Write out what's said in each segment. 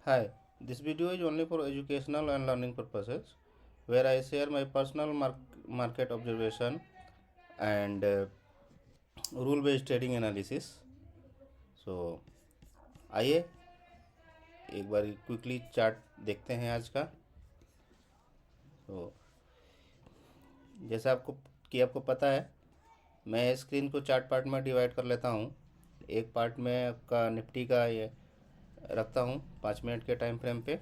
Hi, this video is only for educational and learning purposes, where I share my personal market observation and rule-based trading analysis. So, आइए एक बार quickly chart देखते हैं आज का। तो जैसा आपको पता है, मैं स्क्रीन को चार्ट पार्ट में डिवाइड कर लेता हूँ। एक पार्ट में आपका निफ्टी का ये रखता हूँ 5 मिनट के टाइम फ्रेम पे।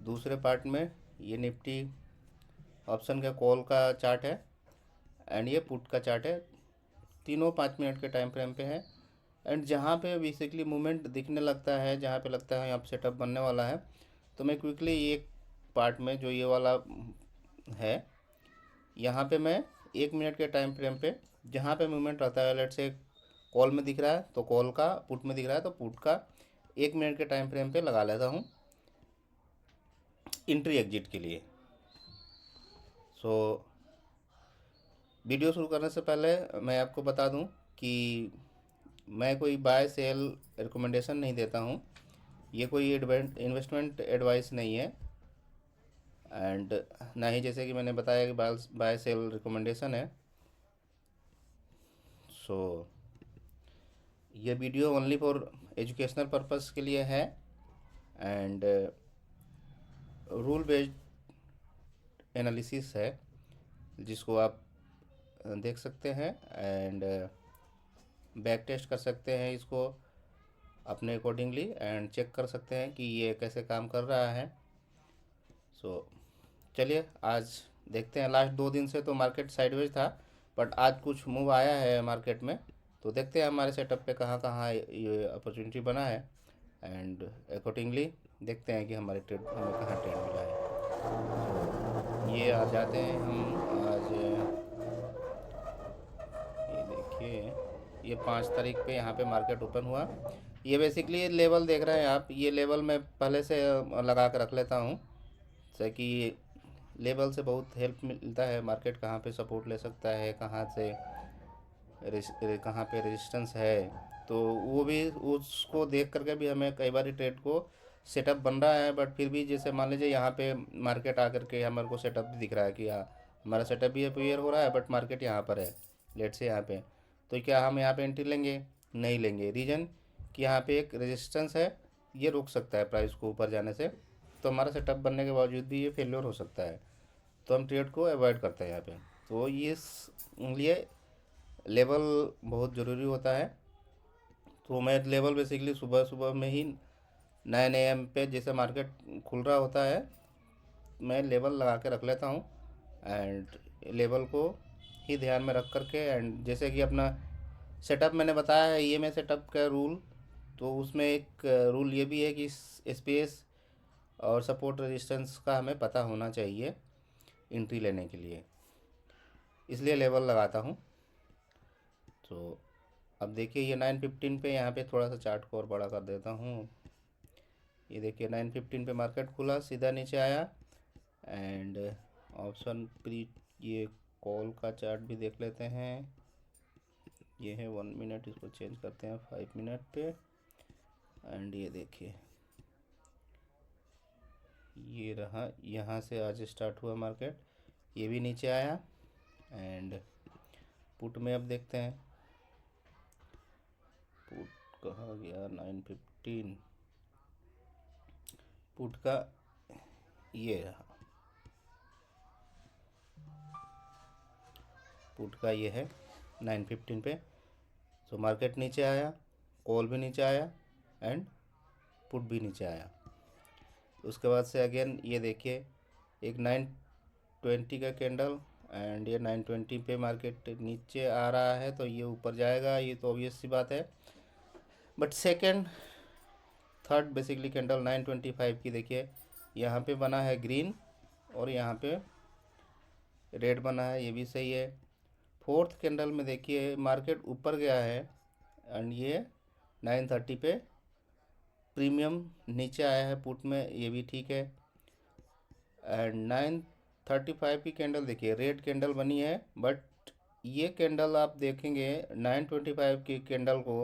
दूसरे पार्ट में ये निफ्टी ऑप्शन का कॉल का चार्ट है एंड ये पुट का चार्ट है। तीनों 5 मिनट के टाइम फ्रेम पे है एंड जहाँ पे बेसिकली मूवमेंट दिखने लगता है, जहाँ पे लगता है यहाँ पे सेटअप बनने वाला है, तो मैं क्विकली एक पार्ट में जो ये वाला है, यहाँ पे मैं 1 मिनट के टाइम फ्रेम पे जहाँ पे मूवमेंट रहता है, लेट से कॉल में दिख रहा है तो कॉल का, पुट में दिख रहा है तो पुट का 1 मिनट के टाइम फ्रेम पे लगा लेता हूँ इंट्री एग्जिट के लिए। सो वीडियो शुरू करने से पहले मैं आपको बता दूं कि मैं कोई बाय सेल रिकमेंडेशन नहीं देता हूं, ये कोई इन्वेस्टमेंट एडवाइस नहीं है एंड ना ही जैसे कि मैंने बताया कि बाय सेल रिकमेंडेशन है। सो ये video only for educational purpose के लिए है एंड रूल बेस्ड एनालिसिस है, जिसको आप देख सकते हैं एंड बैक टेस्ट कर सकते हैं इसको अपने अकॉर्डिंगली एंड चेक कर सकते हैं कि ये कैसे काम कर रहा है। सो चलिए आज देखते हैं। लास्ट 2 दिन से तो मार्केट साइडवेज था, बट आज कुछ मूव आया है मार्केट में, तो देखते हैं हमारे सेटअप पे कहाँ कहाँ ये अपॉर्चुनिटी बना है एंड अकॉर्डिंगली देखते हैं कि हमें कहाँ ट्रेड मिला है। तो ये आ जाते हैं हम आज। ये देखिए, ये 5 तारीख पे यहाँ पे मार्केट ओपन हुआ। ये बेसिकली लेवल देख रहे हैं आप, ये लेवल मैं पहले से लगा कर रख लेता हूँ, जैसे कि लेवल से बहुत हेल्प मिलता है मार्केट कहाँ पे सपोर्ट ले सकता है, कहाँ पे रेजिस्टेंस है। तो वो भी उसको देख करके भी हमें कई बार ट्रेड को सेटअप बन रहा है, बट फिर भी जैसे मान लीजिए यहाँ पे मार्केट आकर के हमारे को सेटअप भी दिख रहा है कि हाँ हमारा सेटअप भी अपियर हो रहा है, बट मार्केट यहाँ पर है, लेट से यहाँ पे। तो क्या हम यहाँ पे एंट्री लेंगे? नहीं लेंगे। रीज़न कि यहाँ पे एक रेजिस्टेंस है, ये रोक सकता है प्राइस को ऊपर जाने से, तो हमारा सेटअप बनने के बावजूद भी ये फेल्योर हो सकता है, तो हम ट्रेड को अवॉइड करते हैं यहाँ पे। तो ये लिए लेवल बहुत ज़रूरी होता है। तो मैं लेवल बेसिकली सुबह सुबह में ही 9 AM पे जैसे मार्केट खुल रहा होता है, मैं लेवल लगा के रख लेता हूँ एंड लेवल को ही ध्यान में रख करके एंड जैसे कि अपना सेटअप मैंने बताया है, ये मैं सेटअप का रूल, तो उसमें एक रूल ये भी है कि स्पेस और सपोर्ट रेजिस्टेंस का हमें पता होना चाहिए एंट्री लेने के लिए, इसलिए लेवल लगाता हूँ। तो अब देखिए ये 9:15 पे यहाँ पे थोड़ा सा चार्ट को और बड़ा कर देता हूँ। ये देखिए 9:15 पे मार्केट खुला, सीधा नीचे आया एंड ऑप्शन प्री, ये कॉल का चार्ट भी देख लेते हैं। ये है 1 मिनट, इसको चेंज करते हैं 5 मिनट पे एंड ये देखिए ये रहा, यहाँ से आज स्टार्ट हुआ मार्केट, ये भी नीचे आया एंड पुट में अब देखते हैं पुट कहाँ गया। 9:15 पुट का ये रहा, पुट का ये है 9:15 पे। तो मार्केट नीचे आया, कॉल भी नीचे आया एंड पुट भी नीचे आया। उसके बाद से अगेन ये देखिए एक 9:20 का कैंडल एंड ये 9:20 पे मार्केट नीचे आ रहा है, तो ये ऊपर जाएगा, ये तो ऑब्वियस सी बात है। But second third basically candle 9:25 की देखिए, यहाँ पे बना है ग्रीन और यहाँ पे रेड बना है, ये भी सही है। फोर्थ कैंडल में देखिए मार्केट ऊपर गया है एंड ये 9:30 पे प्रीमियम नीचे आया है पुट में, ये भी ठीक है। एंड 9:35 की कैंडल देखिए रेड कैंडल बनी है, बट ये कैंडल आप देखेंगे 9:25 की कैंडल को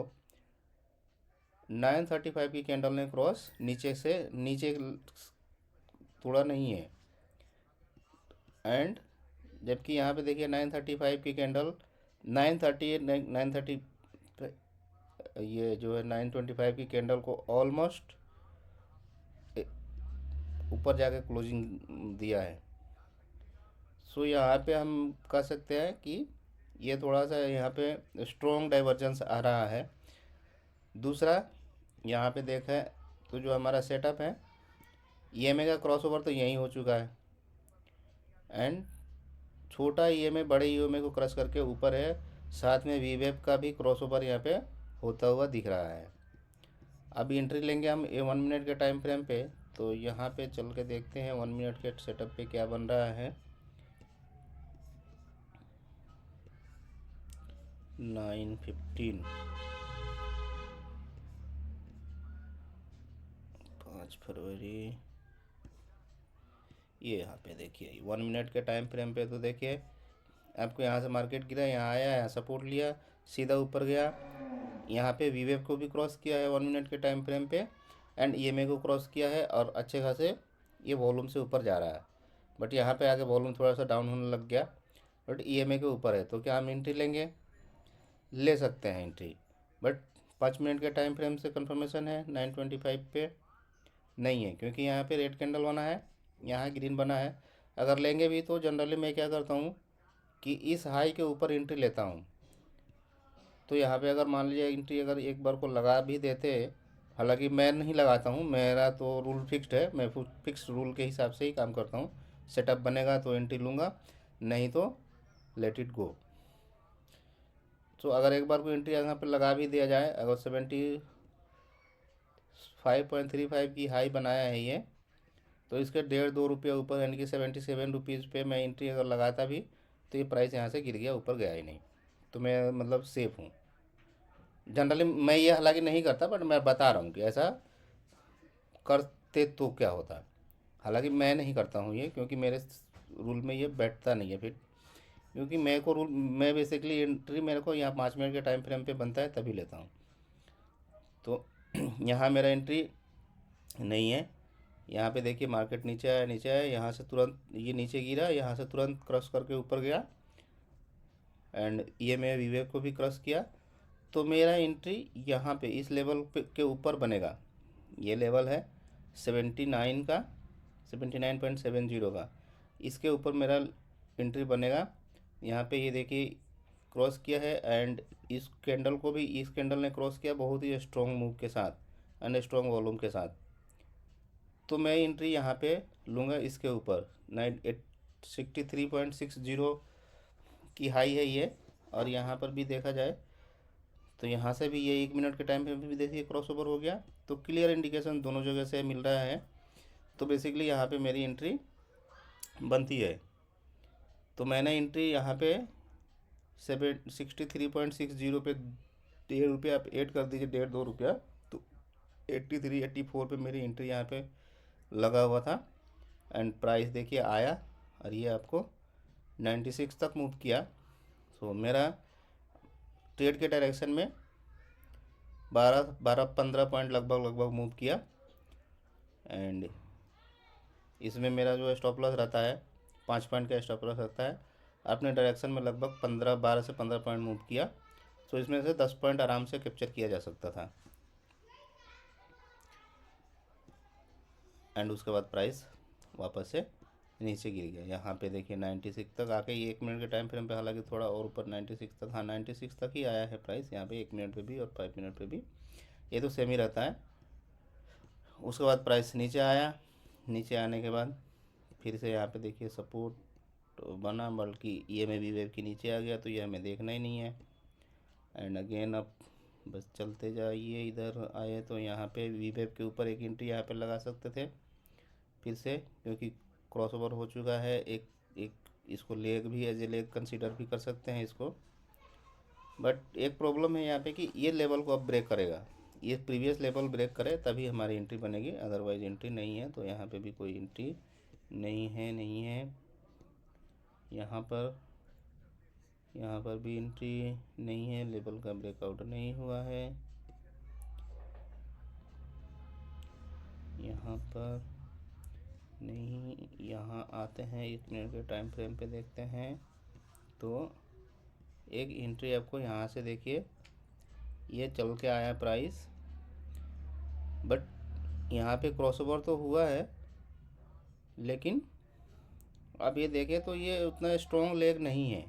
935 की कैंडल ने क्रॉस नीचे से नीचे थोड़ा नहीं है। एंड जबकि यहाँ पे देखिए 935 की कैंडल 930 930 ये जो है 925 की कैंडल को ऑलमोस्ट ऊपर जाके क्लोजिंग दिया है। सो यहाँ पे हम कह सकते हैं कि ये थोड़ा सा यहाँ पे स्ट्रॉन्ग डाइवर्जेंस आ रहा है। दूसरा यहाँ पे देखा तो जो हमारा सेटअप है ईएमए का क्रॉसओवर तो यहीं हो चुका है। एंड छोटा ईएमए बड़े ईएमए को क्रॉस करके ऊपर है। साथ में वीवेब का भी क्रॉसओवर यहाँ पे होता हुआ दिख रहा है। अब एंट्री लेंगे हम 1 मिनट के टाइम फ्रेम पे। तो यहाँ पे चल के देखते हैं 1 मिनट के सेटअप पे क्या बन रहा है। 9:15 5 फरवरी ये यहाँ पे देखिए 1 मिनट के टाइम फ्रेम पे तो देखिए आपको यहाँ से मार्केट गिरा, यहाँ आया, यहाँ सपोर्ट लिया, सीधा ऊपर गया। यहाँ पे वीवेव को भी क्रॉस किया है 1 मिनट के टाइम फ्रेम पे। एंड ईएमए को क्रॉस किया है और अच्छे खासे ये वॉल्यूम से ऊपर जा रहा है। बट यहाँ पे आके वॉल्यूम थोड़ा सा डाउन होने लग गया। बट ईएमए के ऊपर है तो क्या हम एंट्री लेंगे? ले सकते हैं एंट्री। बट 5 मिनट के टाइम फ्रेम से कंफर्मेशन है 925 पे नहीं है, क्योंकि यहाँ पे रेड कैंडल बना है, यहाँ ग्रीन बना है। अगर लेंगे भी तो जनरली मैं क्या करता हूँ कि इस हाई के ऊपर एंट्री लेता हूँ। तो यहाँ पे अगर मान लीजिए एंट्री अगर एक बार को लगा भी देते, हालांकि मैं नहीं लगाता हूँ, मेरा तो रूल फिक्स्ड है, मैं फिक्स रूल के हिसाब से ही काम करता हूँ। सेटअप बनेगा तो एंट्री लूँगा, नहीं तो लेट इट गो। तो अगर एक बार को एंट्री यहाँ पे लगा भी दिया जाए, अगर 75.35 की हाई बनाया है ये, तो इसके 1.5-2 रुपये ऊपर यानी कि 77 रुपीज़ पे मैं एंट्री अगर लगाता भी तो ये प्राइस यहाँ से गिर गया, ऊपर गया ही नहीं। तो मैं मतलब सेफ़ हूँ। जनरली मैं ये हालांकि नहीं करता, बट मैं बता रहा हूँ कि ऐसा करते तो क्या होता। हालांकि मैं नहीं करता हूँ ये, क्योंकि मेरे रूल में ये बैठता नहीं है फिर। क्योंकि मेरे को रूल, मैं बेसिकली एंट्री मेरे को यहाँ 5 मिनट के टाइम फ्रेम पे बनता है तभी लेता हूँ। तो यहाँ मेरा एंट्री नहीं है। यहाँ पे देखिए मार्केट नीचे आया, नीचे आया, यहाँ से तुरंत ये नीचे गिरा, यहाँ से तुरंत क्रॉस करके ऊपर गया। एंड ये मैं वीवेव को भी क्रॉस किया। तो मेरा एंट्री यहाँ पे इस लेवल पे के ऊपर बनेगा। ये लेवल है 79 का, 79.70 का। इसके ऊपर मेरा एंट्री बनेगा। यहाँ पे ये देखिए क्रॉस किया है। एंड इस कैंडल को भी इस कैंडल ने क्रॉस किया बहुत ही स्ट्रॉन्ग मूव के साथ एंड स्ट्रॉन्ग वॉल्यूम के साथ। तो मैं एंट्री यहाँ पे लूँगा इसके ऊपर 63.60 की हाई है ये। और यहाँ पर भी देखा जाए तो यहाँ से भी ये 1 मिनट के टाइम पे भी देखिए क्रॉस ओवर हो गया। तो क्लियर इंडिकेशन दोनों जगह से मिल रहा है। तो बेसिकली यहाँ पे मेरी एंट्री बनती है। तो मैंने एंट्री यहाँ पे 63.60 पे 1.5 रुपया आप ऐड कर दीजिए, 1.5-2 रुपया, तो 83-84 पे मेरी एंट्री यहाँ पे लगा हुआ था। एंड प्राइस देखिए आया और ये आपको 96 तक मूव किया। सो मेरा ट्रेड के डायरेक्शन में 12-15 पॉइंट लगभग मूव किया। एंड इसमें मेरा जो स्टॉप लॉस रहता है 5 पॉइंट का स्टॉप लॉस रहता है। अपने डायरेक्शन में लगभग 12 से 15 पॉइंट मूव किया। तो इसमें से 10 पॉइंट आराम से कैप्चर किया जा सकता था। एंड उसके बाद प्राइस वापस से नीचे गिर गया। यहाँ पे देखिए 96 तक आके ये 1 मिनट के टाइम फ्रेम पे, हालांकि थोड़ा और ऊपर 96 तक, हाँ 96 तक ही आया है प्राइस यहाँ पे 1 मिनट पे भी और 5 मिनट पे भी। ये तो सेम ही रहता है। उसके बाद प्राइस नीचे आया। नीचे आने के बाद फिर से यहाँ पे देखिए सपोर्ट बना, बल्कि ये में भी वेव के नीचे आ गया, तो ये हमें देखना ही नहीं है। एंड अगेन अब बस चलते जाइए। इधर आए तो यहाँ पे वी वेव के ऊपर एक एंट्री यहाँ पे लगा सकते थे फिर से, क्योंकि क्रॉसओवर हो चुका है। एक एक इसको लेग भी एज ए लेग कंसीडर भी कर सकते हैं इसको। बट एक प्रॉब्लम है यहाँ पे कि ये लेवल को अब ब्रेक करेगा, ये प्रीवियस लेवल ब्रेक करे तभी हमारी एंट्री बनेगी, अदरवाइज एंट्री नहीं है। तो यहाँ पे भी कोई एंट्री नहीं है यहाँ पर भी एंट्री नहीं है, लेवल का ब्रेकआउट नहीं हुआ है। यहाँ पर नहीं, यहाँ आते हैं 1 मिनट के टाइम फ्रेम पे देखते हैं तो एक एंट्री आपको यहाँ से देखिए ये चल के आया प्राइस, बट यहाँ पे क्रॉसओवर तो हुआ है, लेकिन अब ये देखें तो ये उतना स्ट्रॉन्ग लेग नहीं है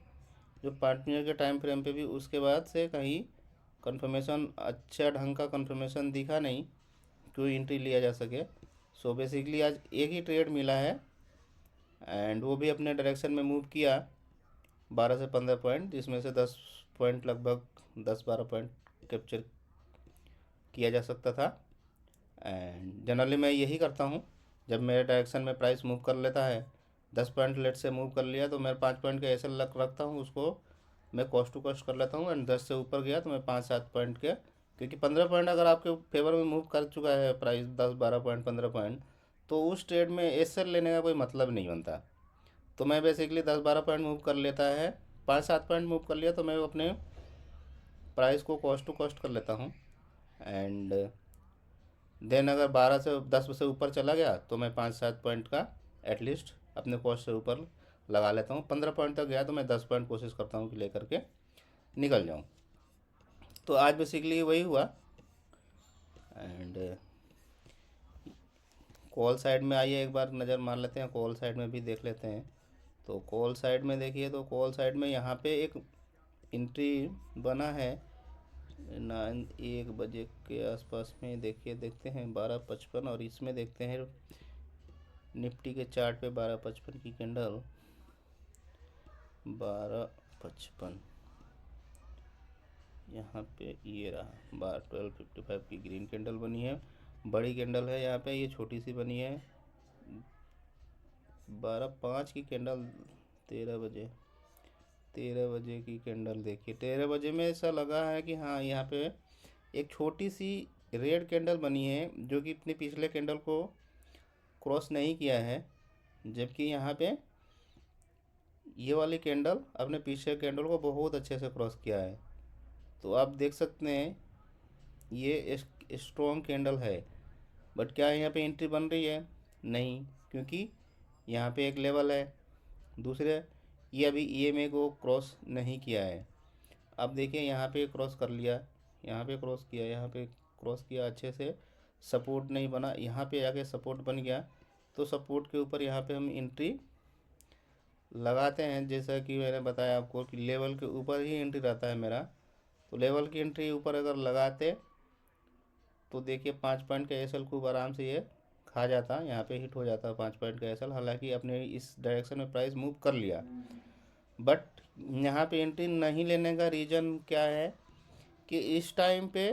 जो 5 मिनट के टाइम फ्रेम पे भी उसके बाद से कहीं कंफर्मेशन, अच्छा ढंग का कंफर्मेशन दिखा नहीं कोई एंट्री लिया जा सके। सो बेसिकली आज एक ही ट्रेड मिला है एंड वो भी अपने डायरेक्शन में मूव किया 12 से 15 पॉइंट, जिसमें से 10 पॉइंट, लगभग 10-12 पॉइंट कैप्चर किया जा सकता था। एंड जनरली मैं यही करता हूँ, जब मेरे डायरेक्शन में प्राइस मूव कर लेता है 10 पॉइंट लेट से मूव कर लिया तो मैं 5 पॉइंट का ऐसे लक रखता हूँ, उसको मैं कॉस्ट टू कॉस्ट कर लेता हूँ। एंड 10 से ऊपर गया तो मैं 5-7 पॉइंट के, क्योंकि 15 पॉइंट अगर आपके फेवर में मूव कर चुका है प्राइस, 10-12 पॉइंट, 15 पॉइंट, तो उस ट्रेड में एसएल लेने का कोई मतलब नहीं बनता। तो मैं बेसिकली 10-12 पॉइंट मूव कर लेता है, 5-7 पॉइंट मूव कर लिया तो मैं अपने प्राइस को कॉस्ट टू कॉस्ट कर लेता हूँ। एंड देन अगर 12 से 10 से ऊपर चला गया तो मैं 5-7 पॉइंट का एटलीस्ट अपने कॉस्ट से ऊपर लगा लेता हूँ। 15 पॉइंट तक गया तो मैं 10 पॉइंट कोशिश करता हूँ कि लेकर के निकल जाऊँ। तो आज बेसिकली वही हुआ। एंड कॉल साइड में आइए एक बार नज़र मार लेते हैं, कॉल साइड में भी देख लेते हैं। तो कॉल साइड में देखिए तो कॉल साइड में यहाँ पे एक एंट्री बना है 1 बजे के आसपास में, देखिए देखते हैं 12:55, और इसमें देखते हैं निफ्टी के चार्ट पे 12:55 की कैंडल, 12:55 यहाँ पे ये रहा 12:55 की ग्रीन कैंडल बनी है, बड़ी कैंडल है यहाँ पे, ये छोटी सी बनी है 12:05 की कैंडल, 13 बजे की कैंडल देखिए, 13 बजे में ऐसा लगा है कि हाँ यहाँ पे एक छोटी सी रेड कैंडल बनी है जो कि अपने पिछले कैंडल को क्रॉस नहीं किया है, जबकि यहाँ पे ये वाली कैंडल अपने पिछले कैंडल को बहुत अच्छे से क्रॉस किया है। तो आप देख सकते हैं ये स्ट्रॉन्ग कैंडल है, बट क्या यहाँ पे एंट्री बन रही है? नहीं, क्योंकि यहाँ पे एक लेवल है, दूसरे ये अभी ईएमए को क्रॉस नहीं किया है। अब देखिए यहाँ पे क्रॉस कर लिया, यहाँ पे क्रॉस किया, यहाँ पे क्रॉस किया, अच्छे से सपोर्ट नहीं बना, यहाँ पे आके सपोर्ट बन गया, तो सपोर्ट के ऊपर यहाँ पे हम एंट्री लगाते हैं। जैसा कि मैंने बताया आपको कि लेवल के ऊपर ही एंट्री रहता है मेरा, तो लेवल की एंट्री ऊपर अगर लगाते तो देखिए 5 पॉइंट का एसएल खूब आराम से ये खा जाता, यहाँ पे हिट हो जाता 5 पॉइंट का एसएल। हालांकि अपने इस डायरेक्शन में प्राइस मूव कर लिया, बट यहाँ पे एंट्री नहीं लेने का रीज़न क्या है कि इस टाइम पे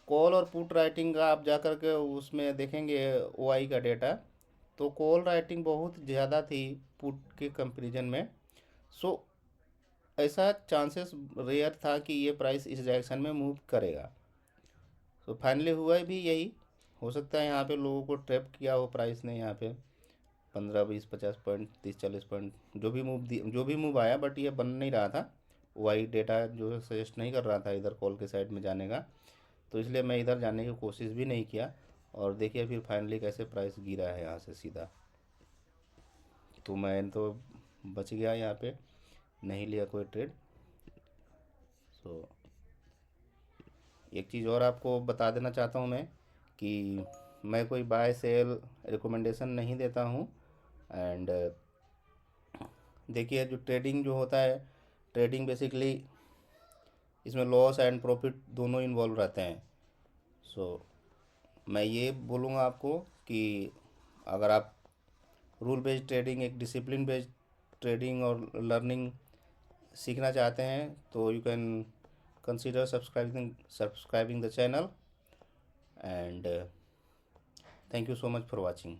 कॉल और पुट राइटिंग का आप जा कर के उसमें देखेंगे ओआई का डेटा, तो कॉल राइटिंग बहुत ज़्यादा थी पुट के कंपेरिजन में। सो ऐसा चांसेस रेयर था कि ये प्राइस इस डायरेक्शन में मूव करेगा। तो फाइनली हुआ भी यही। हो सकता है यहाँ पे लोगों को ट्रैप किया हो प्राइस ने, यहाँ पे 15-20-50 पॉइंट, 30-40 पॉइंट जो भी मूव आया, बट ये बन नहीं रहा था, वाई डेटा जो सजेस्ट नहीं कर रहा था इधर कॉल के साइड में जाने का, तो इसलिए मैं इधर जाने की कोशिश भी नहीं किया। और देखिए फिर फाइनली कैसे प्राइस गिरा है यहाँ से सीधा, तो मैं तो बच गया, यहाँ पे नहीं लिया कोई ट्रेड। सो एक चीज़ और आपको बता देना चाहता हूँ मैं कि मैं कोई बाय सेल रिकमेंडेशन नहीं देता हूँ। एंड देखिए जो ट्रेडिंग जो होता है, ट्रेडिंग बेसिकली इसमें लॉस एंड प्रॉफिट दोनों इन्वॉल्व रहते हैं। सो मैं ये बोलूँगा आपको कि अगर आप रूल बेस्ड ट्रेडिंग, एक डिसिप्लिन बेस्ड ट्रेडिंग और लर्निंग सीखना चाहते हैं तो you can consider subscribing the channel, and thank you so much for watching.